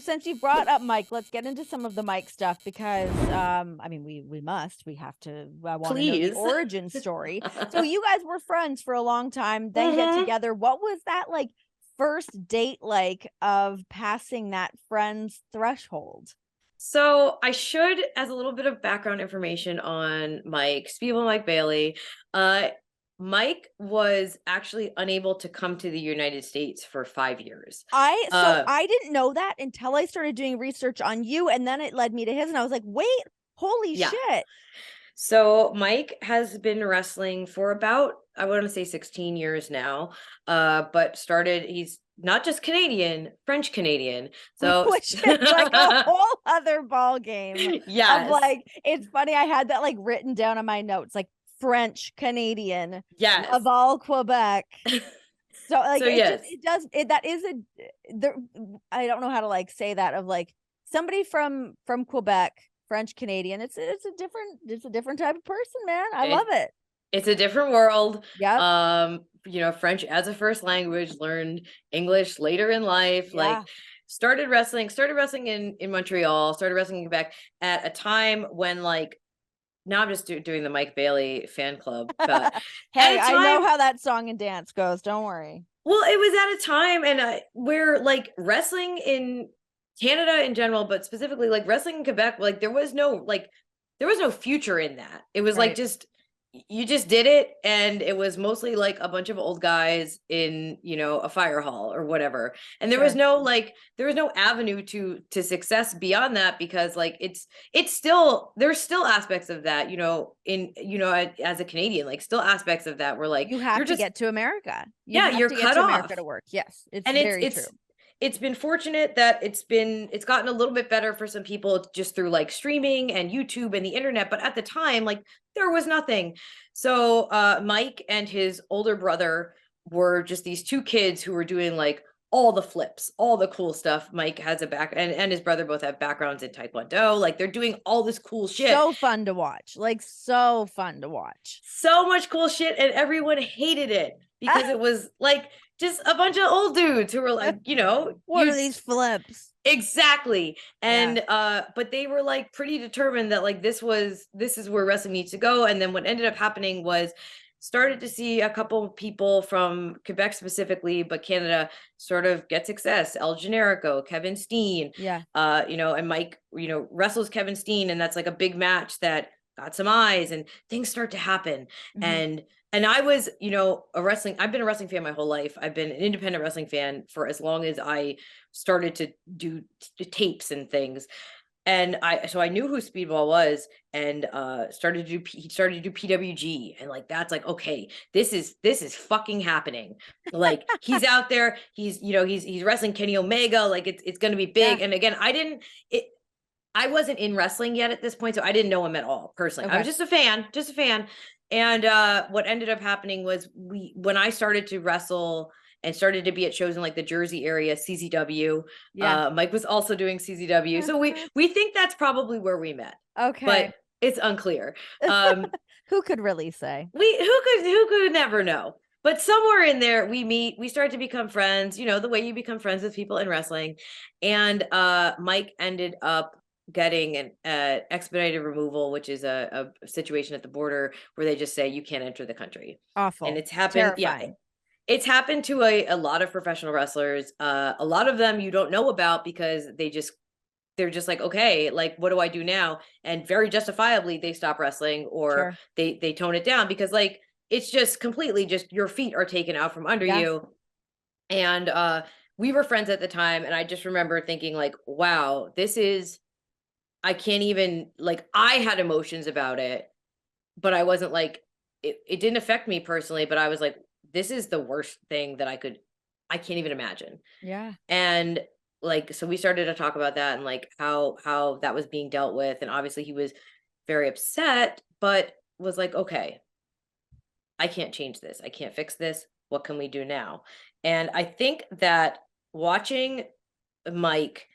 since you brought up Mike, let's get into some of the Mike stuff because I mean we have to. I want to know the Please. origin story. So you guys were friends for a long time, then get Mhm. together. What was that like first date like of passing that friend's threshold? So I should, as a little bit of background information on Mike, Speedball Mike Bailey, uh, Mike was actually unable to come to the United States for 5 years. I didn't know that until I started doing research on you, and then it led me to his, and I was like, wait, holy Yeah. shit. So Mike has been wrestling for about, I want to say 16 years now. But he's not just Canadian, French Canadian. So Which is like a whole other ball game of yes. like, it's funny, I had that like written down on my notes, like French Canadian, Yes. Laval, Quebec. So like So it just yes. it does it that is a there I don't know how to like say that of like somebody from Quebec, French Canadian. It's a different type of person, man. I love It, it. it's a different world. Yep. French as a first language, learned English later in life, like Yeah. started wrestling in Montreal, started wrestling in Quebec at a time when like now I'm just doing the Mike Bailey fan club, but Hey, at a I time, know how that song and dance goes. Don't worry. well, it was at a time and where like wrestling in Canada in general, but specifically like wrestling in Quebec, like there was no future in that. It was like Right. just you just did it, and it was mostly like a bunch of old guys in a fire hall or whatever, and Sure. there was no avenue to success beyond that, because like it's still there's still aspects of that, as a Canadian, like still aspects of that where like You have you're to just, get to America. You yeah, have you're to get cut to America off. to work. Yes, it's And very true. it's been fortunate that it's gotten a little bit better for some people just through like streaming and YouTube and the internet, but at the time like there was nothing. So Mike and his older brother were just these two kids who were doing like all the flips, all the cool stuff. Mike has a back and his brother both have backgrounds in Taekwondo. Like they're doing all this cool shit. So fun to watch. Like so fun to watch. So much cool shit, and everyone hated it because it was like just a bunch of old dudes who were like, What are these flips? exactly. Yeah. And but they were like pretty determined that like this is where wrestling needs to go. And then what ended up happening was started to see a couple people from Quebec specifically, but Canada sort of get success. El Generico, Kevin Steen, Yeah. and Mike, wrestles Kevin Steen, and that's like a big match that got some eyes, and things start to happen. Mhm. And I was, I've been a wrestling fan my whole life. I've been an independent wrestling fan for as long as I started to do tapes and things. And so I knew who Speedball was, and he started to do PWG, and like that's like, okay, this is fucking happening. Like he's out there, he's wrestling Kenny Omega, like it's gonna be big. Yeah. And again, I wasn't in wrestling yet at this point, so I didn't know him at all personally. I was Okay. just a fan. And what ended up happening was when I started to wrestle and started to be at shows in like the Jersey area, CZW. Yeah. Mike was also doing CZW, so we think that's probably where we met, Okay. but it's unclear. Um, Who could really say? who could never know? But somewhere in there, we meet, we start to become friends. The way you become friends with people in wrestling, and Mike ended up getting an expedited removal, which is a situation at the border where they just say you can't enter the country. And Awful. it's happened, yeah, Terrifying. it's happened to a lot of professional wrestlers. A lot of them you don't know about because they're just like, okay, like what do I do now? And very justifiably they stop wrestling, or Sure. they tone it down because like it's just completely just your feet are taken out from under Yeah. you. And we were friends at the time, and I just remember thinking like, wow, I can't even, like, I had emotions about it, but I wasn't like, it didn't affect me personally, but I was like, this is the worst thing that I can't even imagine. Yeah. And like, so we started to talk about that and like how that was being dealt with. And obviously he was very upset, but was like, okay, I can't change this. I can't fix this. What can we do now? And I think that watching Mike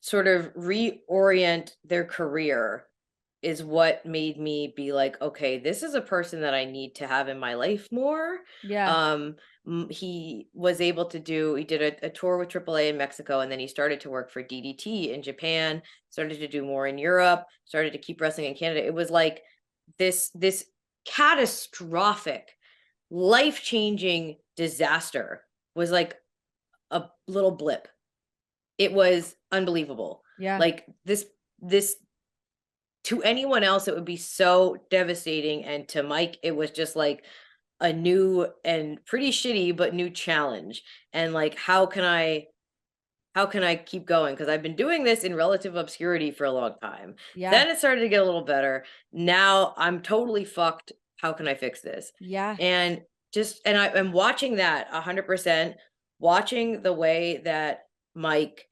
sort of reorient their career is what made me be like, okay, this is a person that I need to have in my life more. Yeah. Um, he was able to do, he did a tour with AAA in Mexico, and then he started to work for DDT in Japan, started to do more in Europe, started to keep wrestling in Canada. It was like this catastrophic, life-changing disaster was like a little blip. It was unbelievable. Yeah. Like this to anyone else, it would be so devastating. And to Mike, it was just like a new and pretty shitty, but new challenge. And like, how can I keep going? Because I've been doing this in relative obscurity for a long time. Yeah. Then it started to get a little better. Now I'm totally fucked. How can I fix this? Yeah. And and I am watching that 100%, watching the way that Mike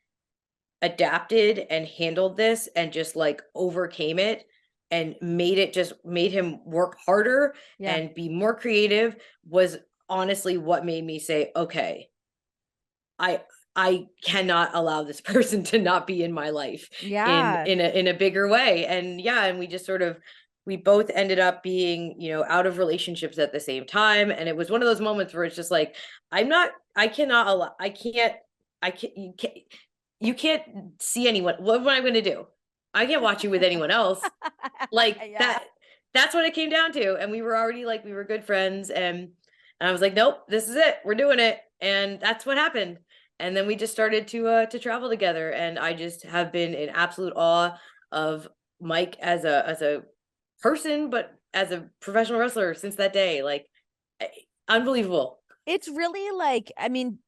adapted and handled this and just like overcame it and made him work harder Yeah. and be more creative was honestly what made me say, okay, I I cannot allow this person to not be in my life Yeah. in a bigger way. And yeah, and we just sort of we both ended up being, out of relationships at the same time. And it was one of those moments where it's just like, I cannot allow, I can't, you can't see anyone. What am I going to do? I can't watch you with anyone else. Like Yeah. that's what it came down to. And we were already like, we were good friends. And I was like, nope, this is it. We're doing it. And that's what happened. And then we just started to travel together. And I just have been in absolute awe of Mike as a person, but as a professional wrestler since that day. Like, eh, unbelievable. It's really like, I mean,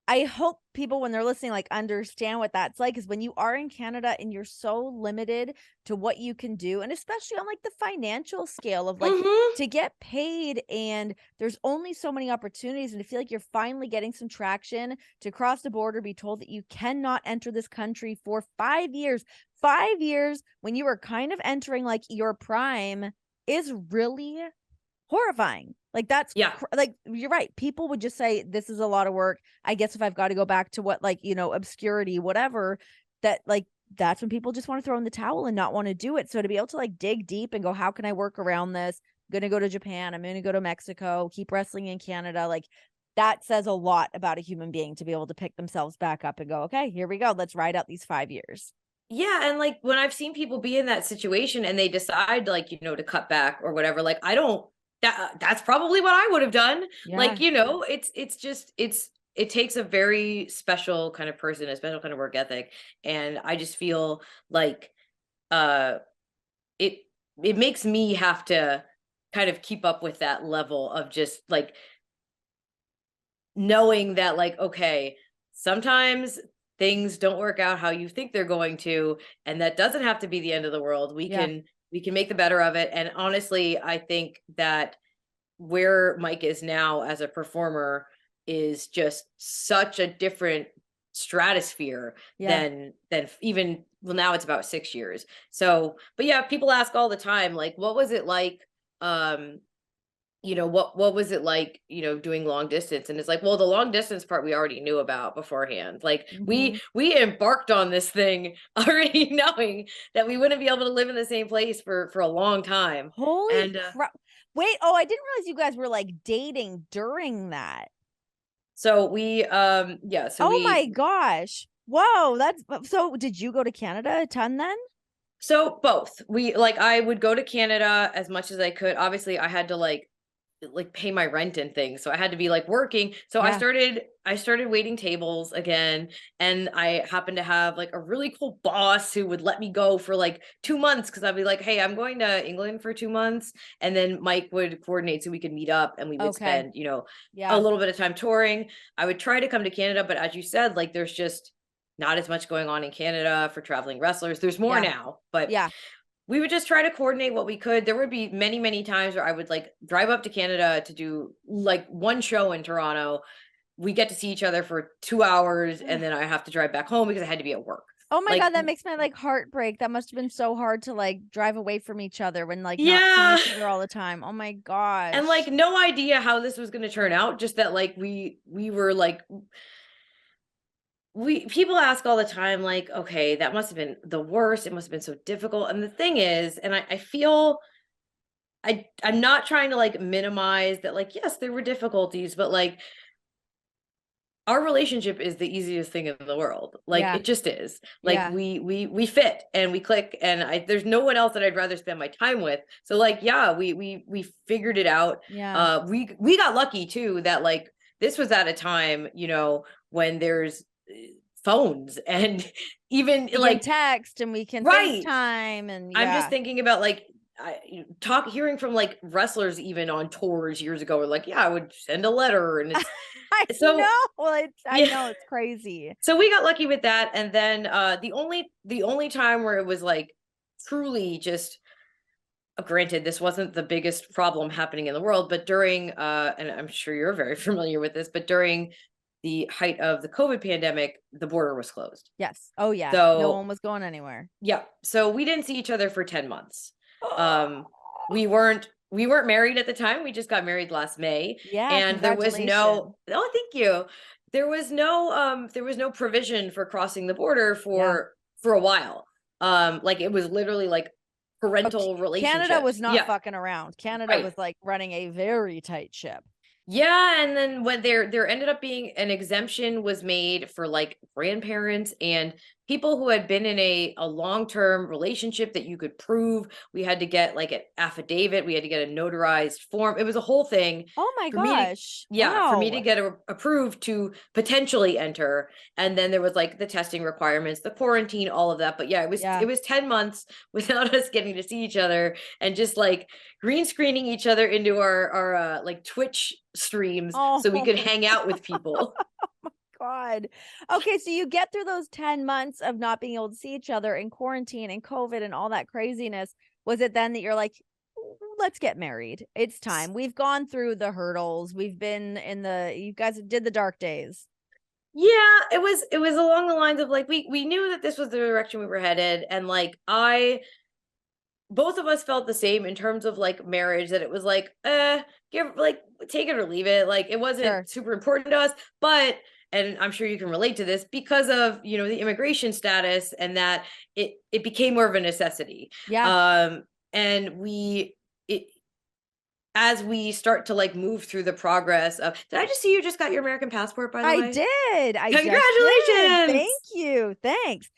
I hope people when they're listening like understand what that's like, is when you are in Canada and you're so limited to what you can do, and especially on like the financial scale of like Hmm. to get paid, and there's only so many opportunities, and to feel like you're finally getting some traction to cross the border, be told that you cannot enter this country for 5 years. 5 years when you are kind of entering like your prime is really horrifying. Like that's Yeah. like you're right. People would just say this is a lot of work. I guess if I've got to go back to what like, obscurity, whatever, that like that's when people just want to throw in the towel and not want to do it. So to be able to like dig deep and go, how can I work around this? I'm going to go to Japan. I'm going to go to Mexico, keep wrestling in Canada. Like that says a lot about a human being to be able to pick themselves back up and go, okay, here we go. Let's ride out these 5 years. Yeah, and like when I've seen people be in that situation and they decide like, to cut back or whatever, like I don't that's probably what I would have done. Yeah. Like, it's just it takes a very special kind of person, a special kind of work ethic. And I just feel like uh it it makes me have to kind of keep up with that level of just like knowing that like, okay, sometimes things don't work out how you think they're going to, and that doesn't have to be the end of the world. Yeah. We can make the better of it. And honestly, I think that where Mike is now as a performer is just such a different stratosphere Yeah. than even, well, now it's about 6 years. So but yeah, people ask all the time like, what was it like, um what was it like, doing long distance? And it's like, well, the long distance part we already knew about beforehand. Like Mm-hmm. we embarked on this thing already knowing that we wouldn't be able to live in the same place for a long time. Holy And crap. Wait, oh, I didn't realize you guys were like dating during that. so we yeah, so Oh my we gosh. Whoa, that's so did you go to Canada a ton then? so both. We like I would go to Canada as much as I could. Obviously, I had to like pay my rent and things. So I had to be like working. So Yeah. I started waiting tables again, and I happened to have like a really cool boss who would let me go for like 2 months cuz I'd be like, "Hey, I'm going to England for 2 months." And then Mike would coordinate so we could meet up and we would Okay. spend, a Yeah. little bit of time touring. I would try to come to Canada, but as you said, like there's just not as much going on in Canada for traveling wrestlers. There's more Yeah. now, but Yeah. we would just try to coordinate what we could. There would be many, many times where I would like drive up to Canada to do like one show in Toronto. We get to see each other for 2 hours, and then I have to drive back home because I had to be at work. Oh my Like, God, that makes my like heart break. That must have been so hard to like drive away from each other when like not seeing yeah. each other all the time. Oh my And like gosh. no idea how this was going to turn out. Just that like we were like people ask all the time, like, okay, that must have been the worst. It must have been so difficult. And the thing is, and I feel I'm not trying to like minimize that, like, yes, there were difficulties, but like our relationship is the easiest thing in the world. Like Yeah. it just is. Like Yeah. we fit and we click, and there's no one else that I'd rather spend my time with. So like yeah, we figured it out. Yeah. We got lucky too that like this was at a time, when there's phones and even We can like text and we can right. FaceTime and I'm just yeah. thinking about like hearing from like wrestlers even on tours years ago, were like, yeah, I would send a letter, and it's I so know. Well, I yeah. know it's crazy. So we got lucky with that, and then the only time where it was like truly just granted, this wasn't the biggest problem happening in the world, but during and I'm sure you're very familiar with this, but during the height of the COVID pandemic, the border was closed. Yes. Oh yeah. No So one was going anywhere. yeah, so we didn't see each other for 10 months. Um, we weren't married at the time. We just got married last May, Yeah, and there was no congratulations. oh, thank you. There was no provision for crossing the border Yeah. for a while. Like it was literally like Oh, parental Canada was relationships. not Yeah, fucking around. Canada right. was like running a very tight ship. Yeah, and then when there ended up being an exemption was made for like grandparents and people who had been in a long-term relationship that you could prove. We had to get like an affidavit, we had to get a notarized form. It was a whole thing Oh my for me to gosh. yeah, for me to Wow. get approved to potentially enter. And then there was like the testing requirements, the quarantine, all of that. But yeah, it Yeah. was 10 months without us getting to see each other, and just like green screening each other into our like Twitch streams so we Oh could hang out with people. God. Okay, so you get through those 10 months of not being able to see each other in quarantine and COVID and all that craziness. Was it then that you're like, let's get married? It's time. We've gone through the hurdles. We've been you guys did the dark days. Yeah, it was along the lines of like we knew that this was the direction we were headed, and like I both of us felt the same in terms of like marriage, that it was like give like take it or leave it, like it wasn't Sure. super important to us. But and I'm sure you can relate to this because of the immigration status, and that it became more of a necessity. Yeah. And it as we start to like move through the progress of, did I just see you just got your American passport, by the I way? did. I just did. Thank Congratulations. you. Thanks.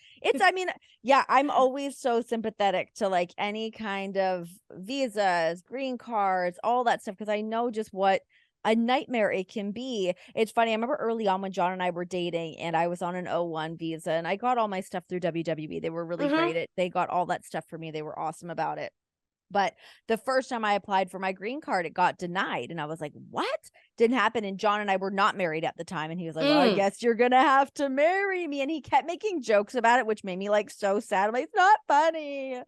I mean, yeah, I'm always so sympathetic to like any kind of visas, green cards, all that stuff, because I know just what a nightmare it can be. It's funny. I remember early on when John and I were dating and I was on an O1 visa and I got all my stuff through WWE. They were really Hmm. great. They got all that stuff for me. They were awesome about it. But the first time I applied for my green card, it got denied. And I was like, what? Didn't happen. And John and I were not married at the time. And he was like, well, I Mm, guess you're going to have to marry me. And he kept making jokes about it, which made me like so sad. I'm like, it's not funny.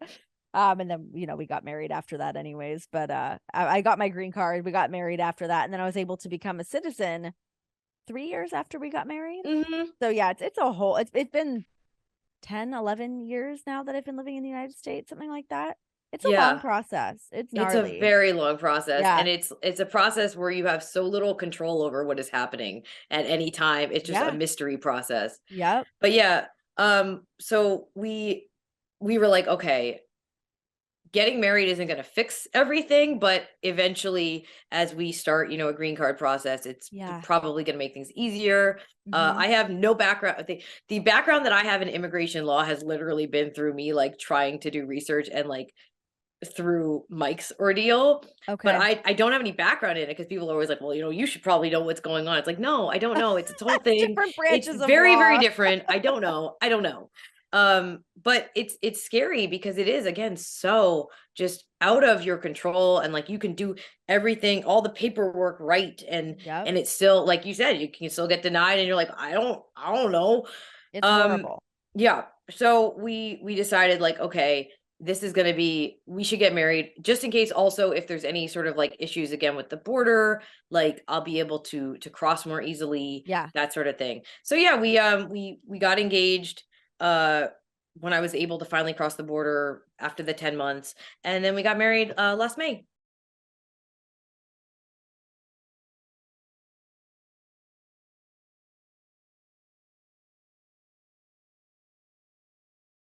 And then, we got married after that anyways. But I got my green card. We got married after that. And then I was able to become a citizen 3 years after we got married. hmm. So yeah, it's a whole, it's been 10, 11 years now that I've been living in the United States, something like that. It's a long Yeah. process. It's It's a gnarly. very long process, Yeah. and it's a process where you have so little control over what is happening at any time. It's just a Yeah. mystery process. Yep. But yeah, so we were like, okay, getting married isn't going to fix everything, but eventually as we start, a green card process, it's Yeah. probably going to make things easier. Mhm. I have no background. The background that I have in immigration law has literally been through me like trying to do research and like through Mike's ordeal. But Okay. I don't have any background in it because people are always like, well, you should probably know what's going on. It's like, no, I don't know. It's its whole thing. Different It's branches of very, very law. different. I don't know. I don't know. But it's scary because it is, again, so just out of your control, and like you can do everything, all the paperwork right, Yep. and it's still, like you said, you can still get denied, and you're like, I don't know. It's Um, horrible. yeah. So we decided like, okay, we should get married just in case, also if there's any sort of like issues again with the border, like I'll be able to cross more easily, Yeah. that sort of thing. So yeah, we got engaged uh when I was able to finally cross the border after the 10 months, and then we got married last May.